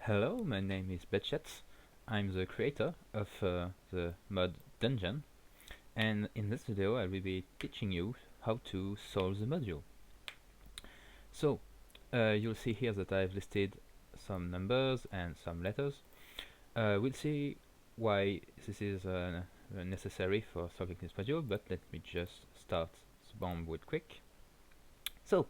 Hello, my name is Betchet. I'm the creator of the mod Dungeon, and in this video I will be teaching you how to solve the module. So, you'll see here that I've listed some numbers and some letters. We'll see why this is necessary for solving this module, but let me just start the bomb real quick. So,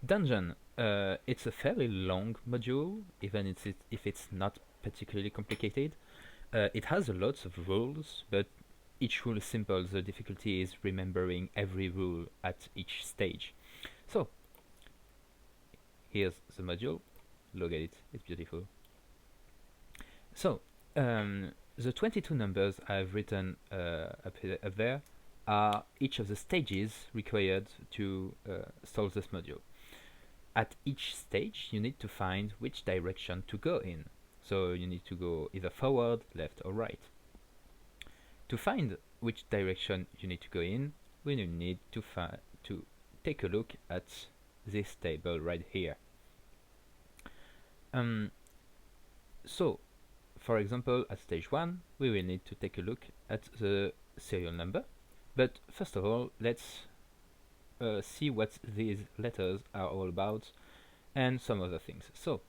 Dungeon, it's a fairly long module, even if it's not particularly complicated. It has a lot of rules, but each rule is simple. The difficulty is remembering every rule at each stage. So, here's the module. Look at it, it's beautiful. So, the 22 numbers I've written up there are each of the stages required to solve this module. At each stage, you need to find which direction to go in. So you need to go either forward, left, or right. To find which direction you need to go in, we need to take a look at this table right here. So, for example, at stage 1, we will need to take a look at the serial number. But first of all, let's see what these letters are all about and some other things. So,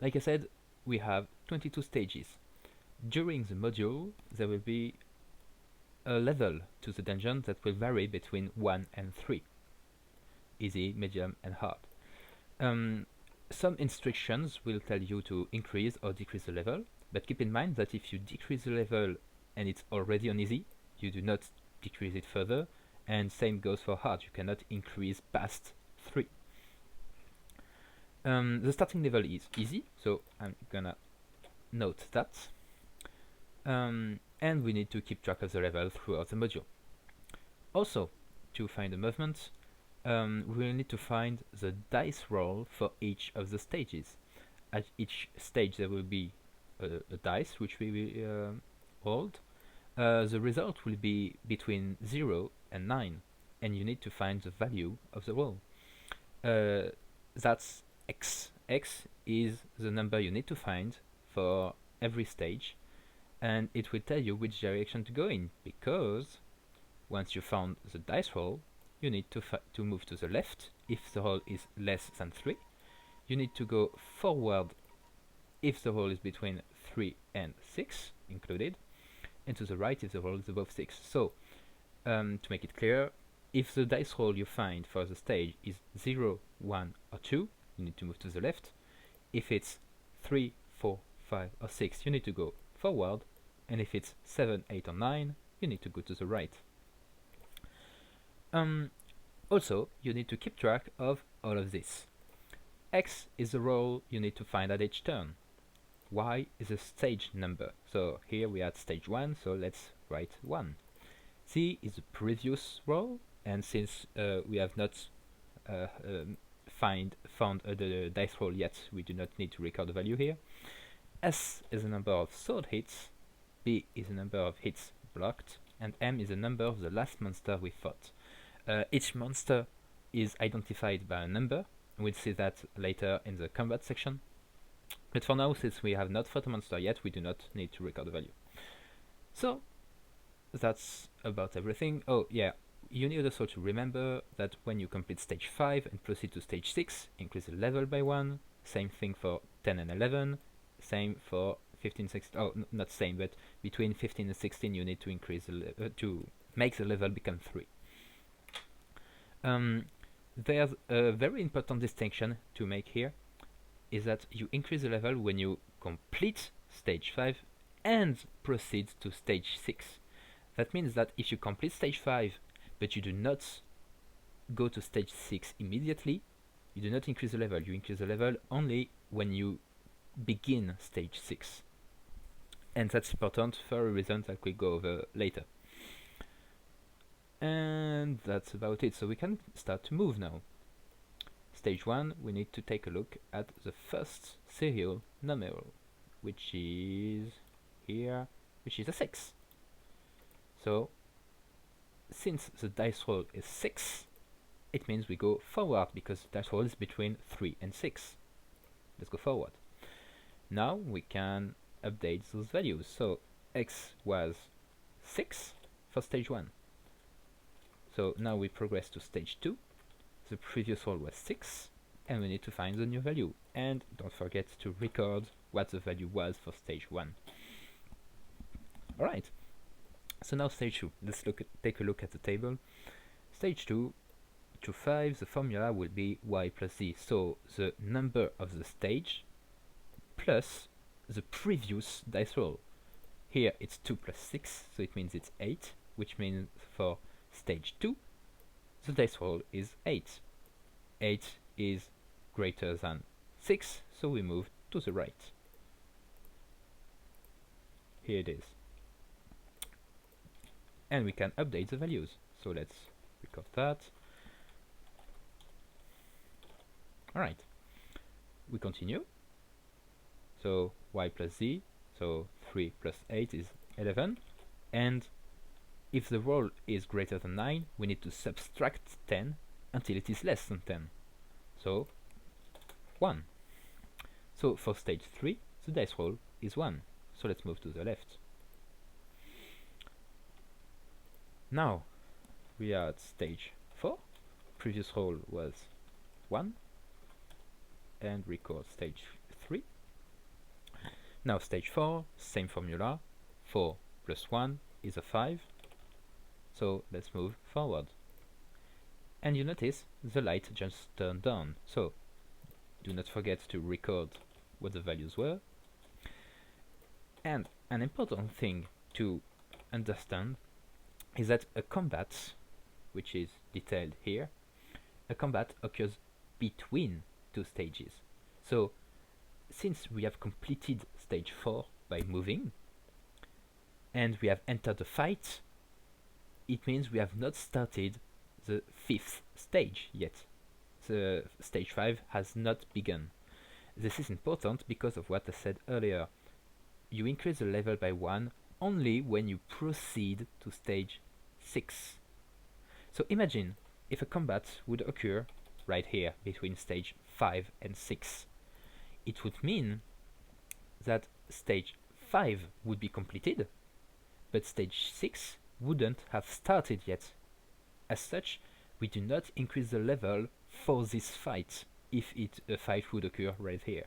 like I said, we have 22 stages. During the module, there will be a level to the dungeon that will vary between 1 and 3. Easy, medium, and hard. Some instructions will tell you to increase or decrease the level, but keep in mind that if you decrease the level and it's already on easy, you do not decrease it further, and same goes for hard. You cannot increase past 3. The starting level is easy, so I'm gonna note that. And we need to keep track of the level throughout the module. Also, to find the movement, we will need to find the dice roll for each of the stages. At each stage there will be a dice which we will hold. The result will be between 0 and 9, and you need to find the value of the roll. That's x. X is the number you need to find for every stage, and it will tell you which direction to go in, because once you found the dice roll, you need to move to the left if the roll is less than 3. You need to go forward if the roll is between 3 and 6 included, and to the right if the roll is above 6. So, to make it clear, if the dice roll you find for the stage is 0, 1, or 2, you need to move to the left. If it's 3, 4, 5, or 6, you need to go forward, and if it's 7, 8, or 9, you need to go to the right. Also, you need to keep track of all of this. X is the roll you need to find at each turn. Y is a stage number. So here we are at stage 1, so let's write 1. Z is the previous roll, and since we have not found the dice roll yet, we do not need to record the value here. S is the number of sword hits, B is the number of hits blocked, and M is the number of the last monster we fought. Each monster is identified by a number. We'll see that later in the combat section. But for now, since we have not fought a monster yet, we do not need to record the value. So, that's about everything. Oh yeah, you need also to remember that when you complete stage 5 and proceed to stage 6, increase the level by 1. Same thing for 10 and 11. Same for 15, 16. Oh, not same, but between 15 and 16 you need to increase to make the level become 3. There's a very important distinction to make here, is that you increase the level when you complete stage 5 and proceed to stage 6. That means that if you complete stage 5 but you do not go to stage 6 immediately, you do not increase the level. You increase the level only when you begin stage 6. And that's important for a reason that we'll go over later. And that's about it, so we can start to move now. Stage 1, we need to take a look at the first serial number, which is here, which is a 6. So, since the dice roll is 6, it means we go forward, because the dice roll is between 3 and 6. Let's go forward. Now we can update those values. So x was 6 for stage 1. So now we progress to stage 2. The previous roll was 6, and we need to find the new value. And don't forget to record what the value was for stage 1. Alright, so now stage 2. Let's take a look at the table. Stage 2, to 5, the formula will be y plus z. So the number of the stage plus the previous dice roll. Here it's 2 plus 6, so it means it's 8, which means for stage 2, the dice roll is 8. 8 is greater than 6, so we move to the right. Here it is. And we can update the values. So let's record that. Alright. We continue. So y plus z, so 3 plus 8 is 11. And if the roll is greater than 9, we need to subtract 10 until it is less than 10. So 1. So for stage 3, the dice roll is 1. So let's move to the left. Now we are at stage 4. Previous roll was 1. And record stage 3. Now stage 4, same formula. 4 plus 1 is a 5. So let's move forward. And you notice the light just turned on. So do not forget to record what the values were. And an important thing to understand is that a combat, which is detailed here, a combat occurs between two stages. So since we have completed stage 4 by moving, and we have entered the fight, it means we have not started the 5th stage yet. The stage 5 has not begun. This is important because of what I said earlier. You increase the level by 1 only when you proceed to stage 6. So imagine if a combat would occur right here between stage 5 and 6. It would mean that stage 5 would be completed, but stage 6 wouldn't have started yet. As such, we do not increase the level for this fight if a fight would occur right here.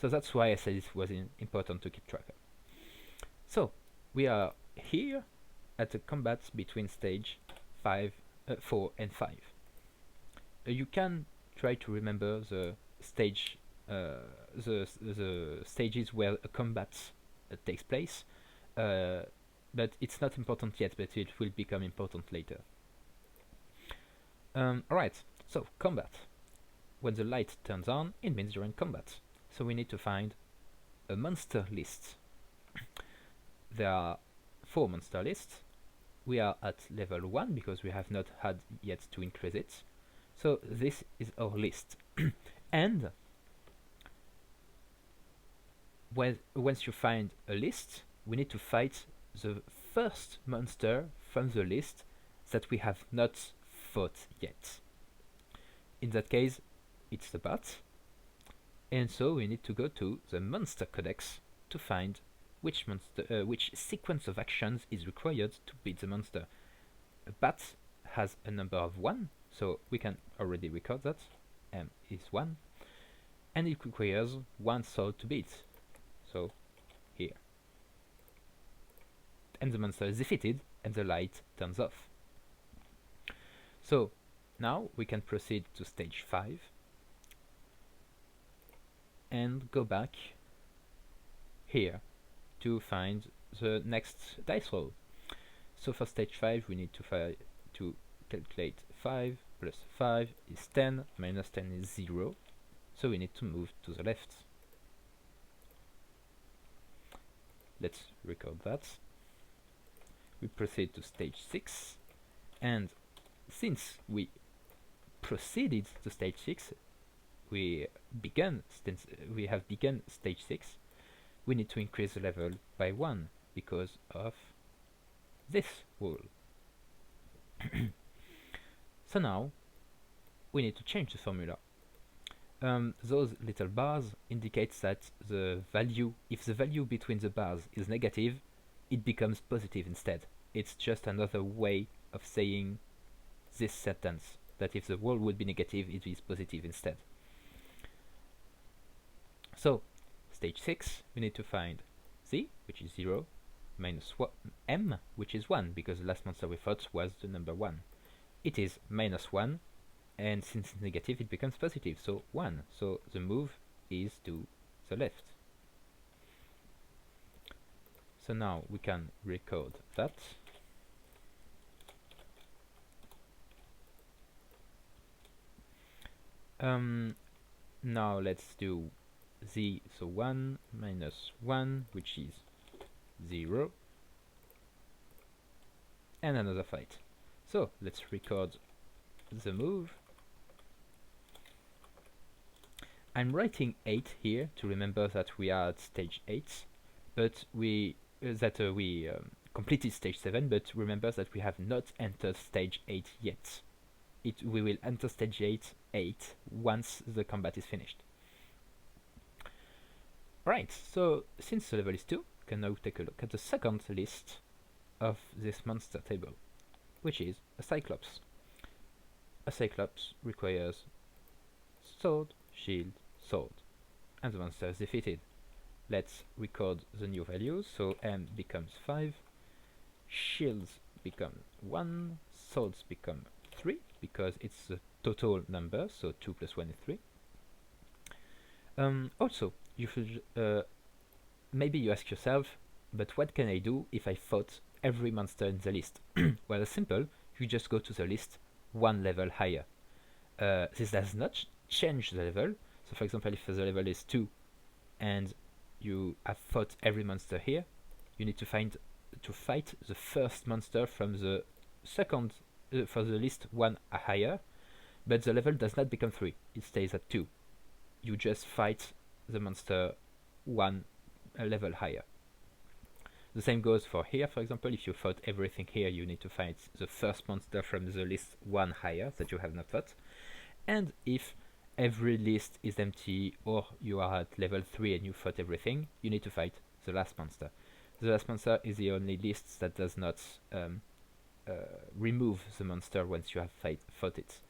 So that's why I said it was important to keep track of. So we are here at a combat between stage 4 and 5. You can try to remember the stage, the stages where a combat takes place, but it's not important yet, but it will become important later. Alright, so combat. When the light turns on, it means you're in combat. So we need to find a monster list. There are 4 monster lists. We are at level 1 because we have not had yet to increase it. So this is our list. And once you find a list, we need to fight the first monster from the list that we have not fought yet. In that case, it's the bat. And so we need to go to the monster codex to find which sequence of actions is required to beat the monster. A bat has a number of 1, so we can already record that. M is 1. And it requires 1 soul to beat. So here. And the monster is defeated and the light turns off. So now we can proceed to stage 5 and go back here to find the next dice roll. So for stage 5 we need to calculate 5 plus 5 is 10, minus 10 is 0, so we need to move to the left. Let's record that. We proceed to stage 6, and since we proceeded to stage 6, we have begun stage 6, we need to increase the level by 1 because of this rule. So now we need to change the formula. those little bars indicates that the value, if the value between the bars is negative, it becomes positive instead. It's just another way of saying this sentence, that if the wall would be negative, it is positive instead. So, stage 6, we need to find z, which is 0, minus m, which is 1, because the last monster we thought was the number 1. It is minus 1, and since it's negative, it becomes positive, so 1. So the move is to the left. So now we can record that. Now let's do z, so 1 minus 1, which is 0, and another fight. So let's record the move. I'm writing 8 here to remember that we are at stage 8, but we completed stage 7, but remember that we have not entered stage 8 yet. We will enter stage 8 once the combat is finished. Right, so since the level is 2, we can now take a look at the second list of this monster table, which is a Cyclops. A Cyclops requires sword, shield, sword, and the monster is defeated. Let's record the new values, so M becomes 5, shields become 1, swords become 3, because it's the total number, so 2 plus 1 is 3. Also, you should maybe you ask yourself, but what can I do if I fought every monster in the list? Well, it's simple. You just go to the list one level higher. This does not change the level. So, for example, if the level is 2 and you have fought every monster here, you need to fight the first monster from the second for the list one higher, but the level does not become 3. It stays at 2. You just fight the monster one level higher. The same goes for here, for example. If you fought everything here, you need to fight the first monster from the list one higher that you have not fought. And if every list is empty or you are at level 3 and you fought everything, you need to fight the last monster. The last monster is the only list that does not remove the monster once you have fought it.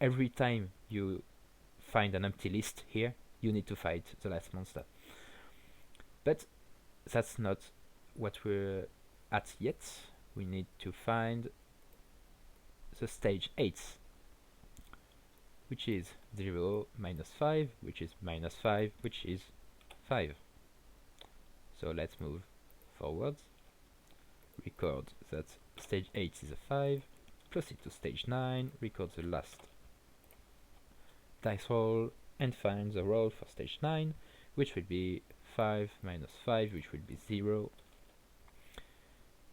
Every time you find an empty list here, you need to fight the last monster. But that's not what we're at yet. We need to find the stage 8, which is 0 minus 5, which is minus 5, which is 5. So let's move forward. Record that stage 8 is a 5, proceed to stage 9, record the last dice roll, and find the roll for stage 9, which will be 5 minus 5, which will be 0.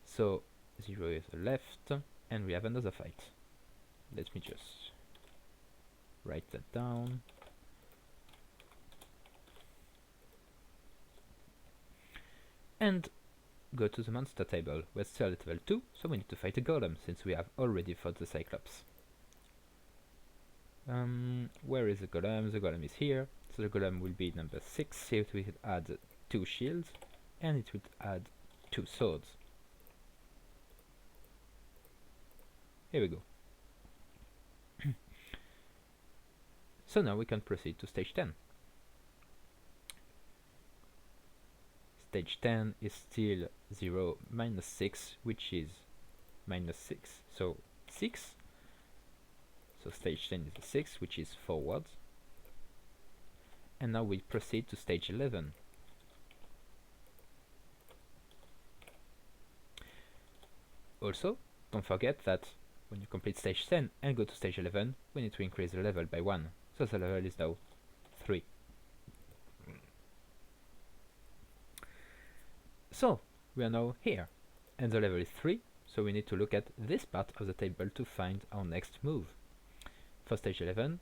So 0 is left, and we have another fight. Let me just write that down. And go to the monster table. We're still at level 2, so we need to fight a golem, since we have already fought the Cyclops. Where is the golem? The golem is here. So the golem will be number 6. Here we will add 2 shields, and it will add 2 swords. Here we go. So now we can proceed to stage 10. Stage 10 is still 0 minus 6, which is minus 6, so 6. So stage 10 is 6, which is forward. And now we proceed to stage 11. Also, don't forget that when you complete stage 10 and go to stage 11, we need to increase the level by 1. So the level is now 3. So, we are now here, and the level is 3, so we need to look at this part of the table to find our next move. For stage 11,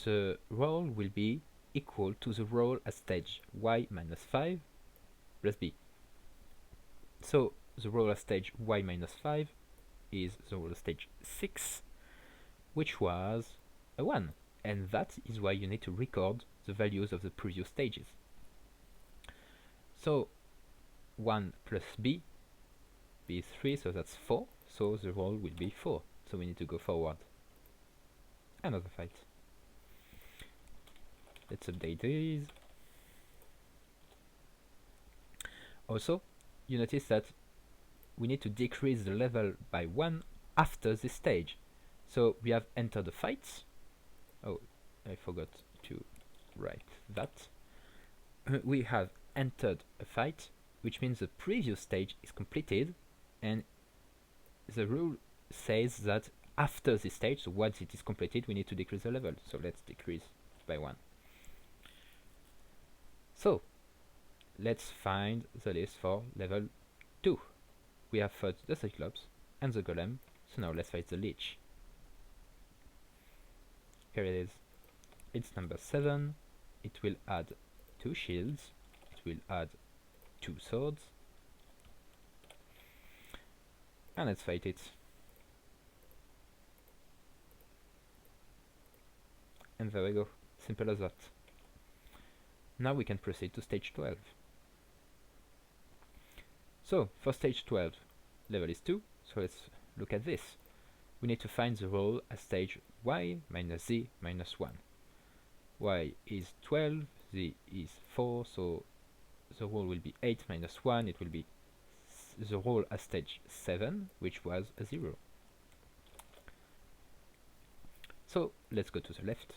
the roll will be equal to the roll at stage y minus 5 plus b. So, the roll at stage y minus 5 is the roll at stage 6, which was a 1. and that is why you need to record the values of the previous stages. So 1 plus b is 3, so that's 4, so the roll will be 4, so we need to go forward. Another fight. Let's update these. Also, you notice that we need to decrease the level by 1 after this stage. So we have entered the fight. Oh, I forgot to write that. We have entered a fight, which means the previous stage is completed, and the rule says that after this stage, so once it is completed, we need to decrease the level. So let's decrease by 1. So let's find the list for level 2. We have fought the Cyclops and the Golem, so now let's fight the Lich. Here it is. It's number 7. It will add 2 shields. It will add 2 swords. And let's fight it. And there we go. Simple as that. Now we can proceed to stage 12. So, for stage 12, level is 2, so let's look at this. We need to find the roll at stage y minus z minus 1. Y is 12, z is 4, so the roll will be 8 minus 1, it will be the roll at stage 7, which was a 0. So, let's go to the left.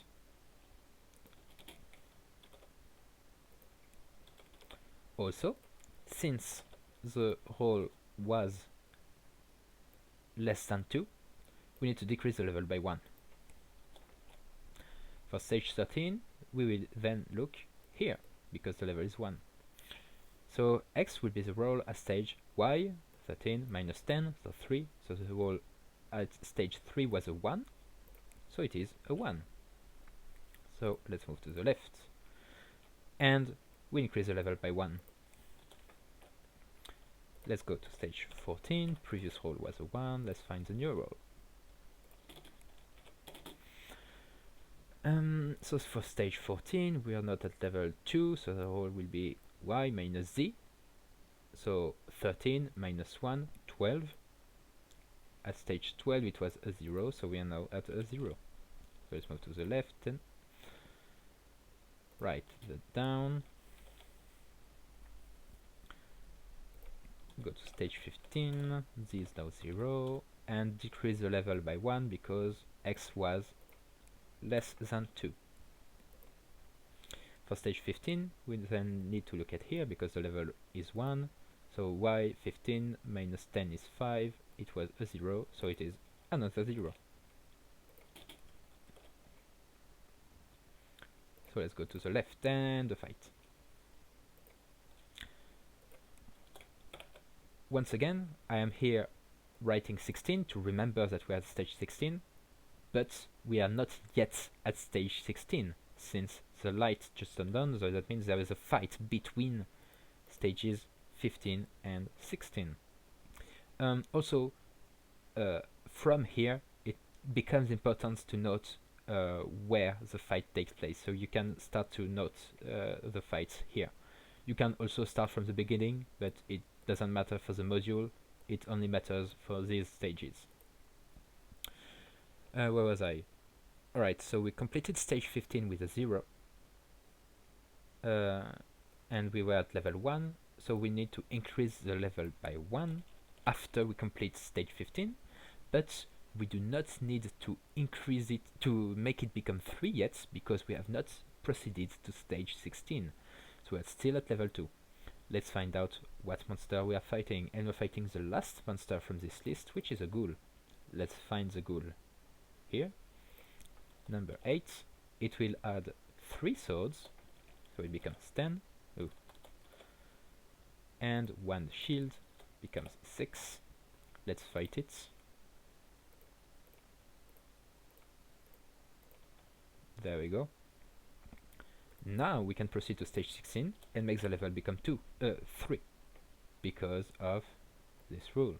Also, since the roll was less than 2, we need to decrease the level by 1. For stage 13, we will then look here, because the level is 1. So x will be the roll at stage y, 13 minus 10, so 3. So the roll at stage 3 was a 1, so it is a 1. So let's move to the left. And we increase the level by 1. Let's go to stage 14. Previous roll was a 1. Let's find the new roll. So for stage 14, we are not at level 2, so the roll will be y minus z. So 13 minus 1, 12. At stage 12 it was a 0, so we are now at a 0. So let's move to the left then. Write that down. Go to stage 15, z is now 0, and decrease the level by 1 because x was less than 2. For stage 15, we then need to look at here because the level is 1, so y 15 minus 10 is 5, it was a 0, so it is another 0. So let's go to the left and the fight. Once again, I am here writing 16 to remember that we are at stage 16, but we are not yet at stage 16, since the light just turned on, so that means there is a fight between stages 15 and 16. Also, from here, it becomes important to note where the fight takes place, so you can start to note the fights here. You can also start from the beginning, but it doesn't matter for the module, it only matters for these stages. Where was I? Alright, so we completed stage 15 with a 0, and we were at level 1, so we need to increase the level by 1 after we complete stage 15, but we do not need to increase it to make it become 3 yet, because we have not proceeded to stage 16, so we're still at level 2. Let's find out what monster we are fighting, and we're fighting the last monster from this list, which is a ghoul. Let's find the ghoul. Here, number 8, it will add 3 swords, so it becomes 10, ooh. And 1 shield becomes 6. Let's fight it. There we go. Now we can proceed to stage 16 and make the level become 3 because of this rule.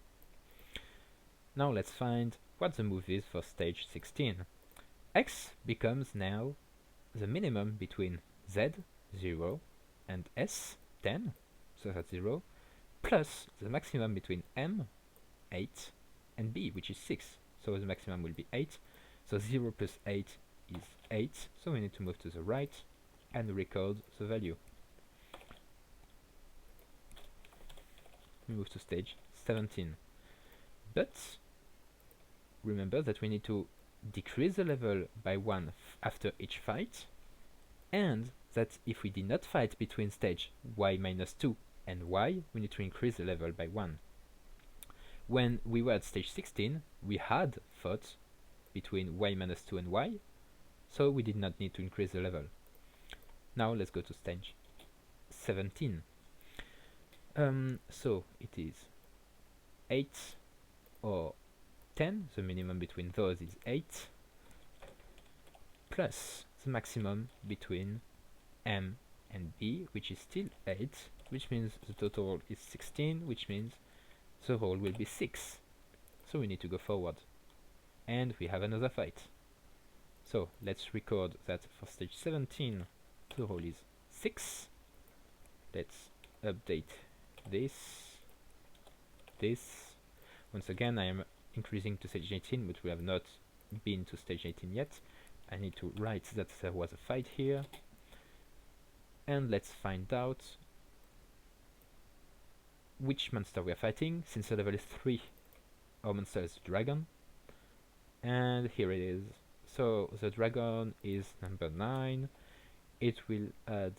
Now let's find what the move is for stage 16. x becomes now the minimum between z, 0, and s, 10, so that's 0, plus the maximum between m, 8, and b, which is 6, so the maximum will be 8, so 0 plus 8 is 8, so we need to move to the right and record the value. We move to stage 17. But remember that we need to decrease the level by 1 after each fight, and that if we did not fight between stage y minus 2 and y, we need to increase the level by 1. When we were at stage 16, we had fought between y minus 2 and y, so we did not need to increase the level. Now let's go to stage 17. So it is 8 or 10, the minimum between those is 8, plus the maximum between m and b, which is still 8, which means the total is 16, which means the roll will be 6. So we need to go forward. And we have another fight. So let's record that for stage 17, the roll is 6. Let's update this. Once again, I am increasing to stage 18, but we have not been to stage 18 yet. I need to write that there was a fight here. And let's find out which monster we are fighting. Since the level is 3, our monster is the dragon. And here it is. So the dragon is number 9. It will add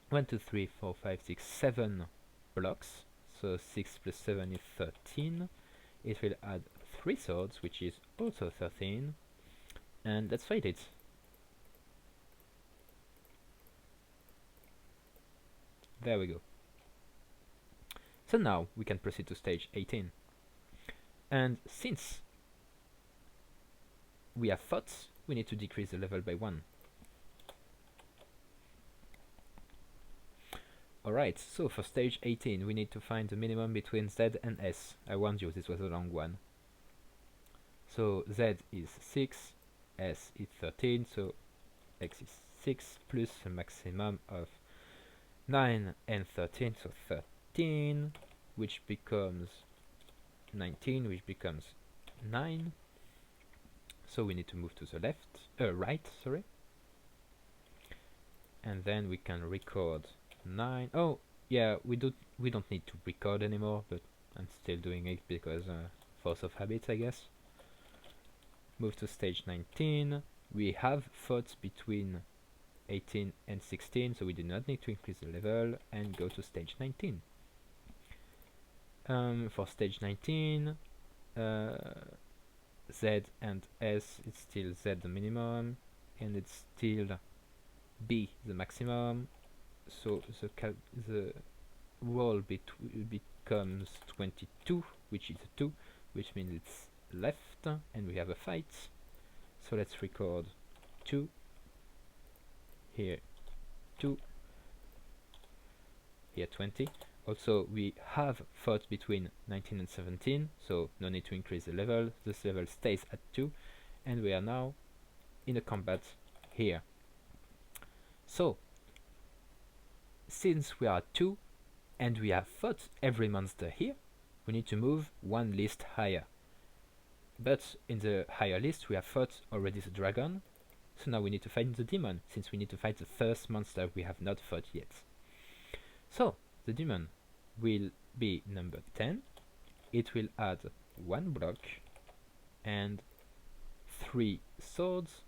1, 2, 3, 4, 5, 6, 7 blocks. So 6 plus 7 is 13. It will add 3 swords, which is also 13. And let's fight it. There we go. So now we can proceed to stage 18. And since we have fought, we need to decrease the level by 1. Alright, so for stage 18 we need to find the minimum between Z and S. I warned you, this was a long one. So Z is 6, S is 13, so X is 6 plus a maximum of 9 and 13, so 13, which becomes 19, which becomes 9. So we need to move to the left, right, sorry. And then we can record 9. Oh, yeah, we don't need to record anymore, but I'm still doing it because force of habit, I guess. Move to stage 19. We have fought between 18 and 16, so we do not need to increase the level, and go to stage 19. For stage 19, Z and S, it's still Z the minimum, and it's still B the maximum. So the roll becomes 22, which is a 2, which means it's left, and we have a fight. So let's record 2, here 2, here 20. Also, we have fought between 19 and 17, so no need to increase the level. This level stays at 2, and we are now in a combat here. So, since we are at 2, and we have fought every monster here, we need to move one list higher. But in the higher list, we have fought already the dragon, so now we need to fight the demon, since we need to fight the first monster we have not fought yet. So, the demon will be number 10. It will add 1 block and 3 swords,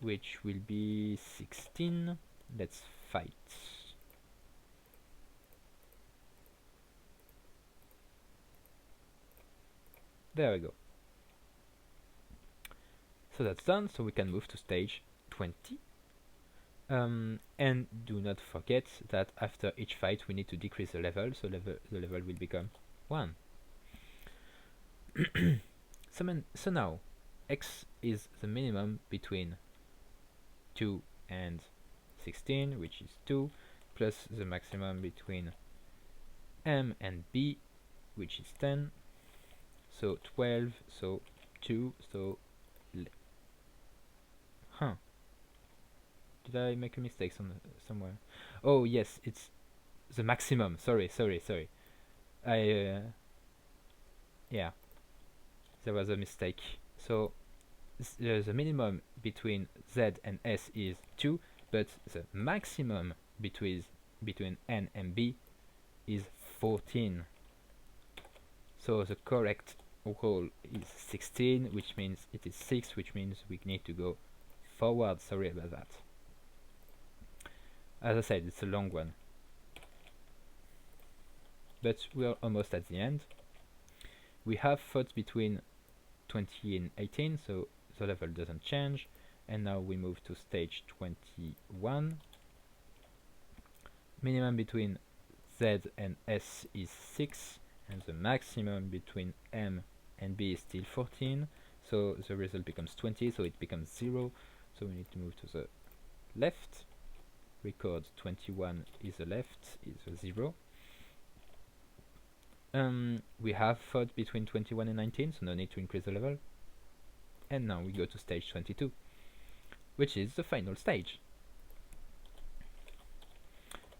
which will be 16. Let's fight. There we go. So that's done, so we can move to stage 20. And do not forget that after each fight we need to decrease the level, so the level will become 1. So now X is the minimum between 2 and 16, which is 2, plus the maximum between M and B, which is 10, so 12, so 2, so Huh. Did I make a mistake somewhere? Oh yes, it's the maximum. Sorry. I yeah, there was a mistake. So the minimum between Z and S is 2, but the maximum between N and B is 14. So the correct roll is 16, which means it is 6, which means we need to go forward. Sorry about that. As I said, it's a long one. But we are almost at the end. We have fought between 20 and 18, so the level doesn't change. And now we move to stage 21. Minimum between Z and S is 6, and the maximum between M and B is still 14. So the result becomes 20, so it becomes 0. So we need to move to the left. Record 21 is the left, is a 0. We have fought between 21 and 19, so no need to increase the level. And now we go to stage 22, which is the final stage.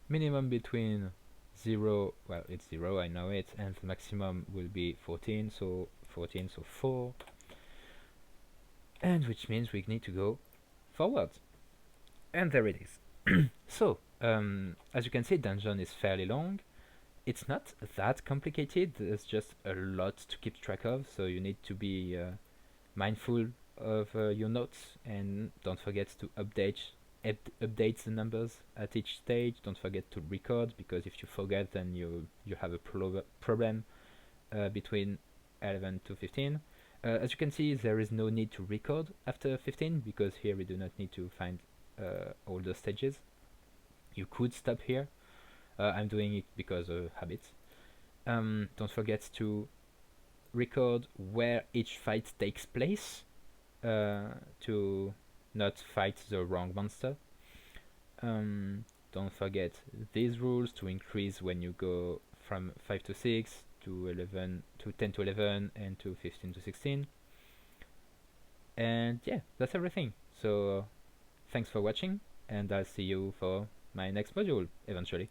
Minimum between 0, well, it's 0, I know it, and the maximum will be 14, so 14, so 4. And which means we need to go forward. And there it is. So, as you can see, dungeon is fairly long. It's not that complicated, there's just a lot to keep track of, so you need to be mindful of your notes, and don't forget to update the numbers at each stage. Don't forget to record, because if you forget, then you have a problem between 11 to 15. As you can see, there is no need to record after 15, because here we do not need to find all the stages. You could stop here. I'm doing it because of habit. Don't forget to record where each fight takes place to not fight the wrong monster. Don't forget these rules to increase when you go from 5 to 6 to 11 to 10 to 11 and to 15 to 16. And yeah, that's everything. So thanks for watching, and I'll see you for my next module eventually.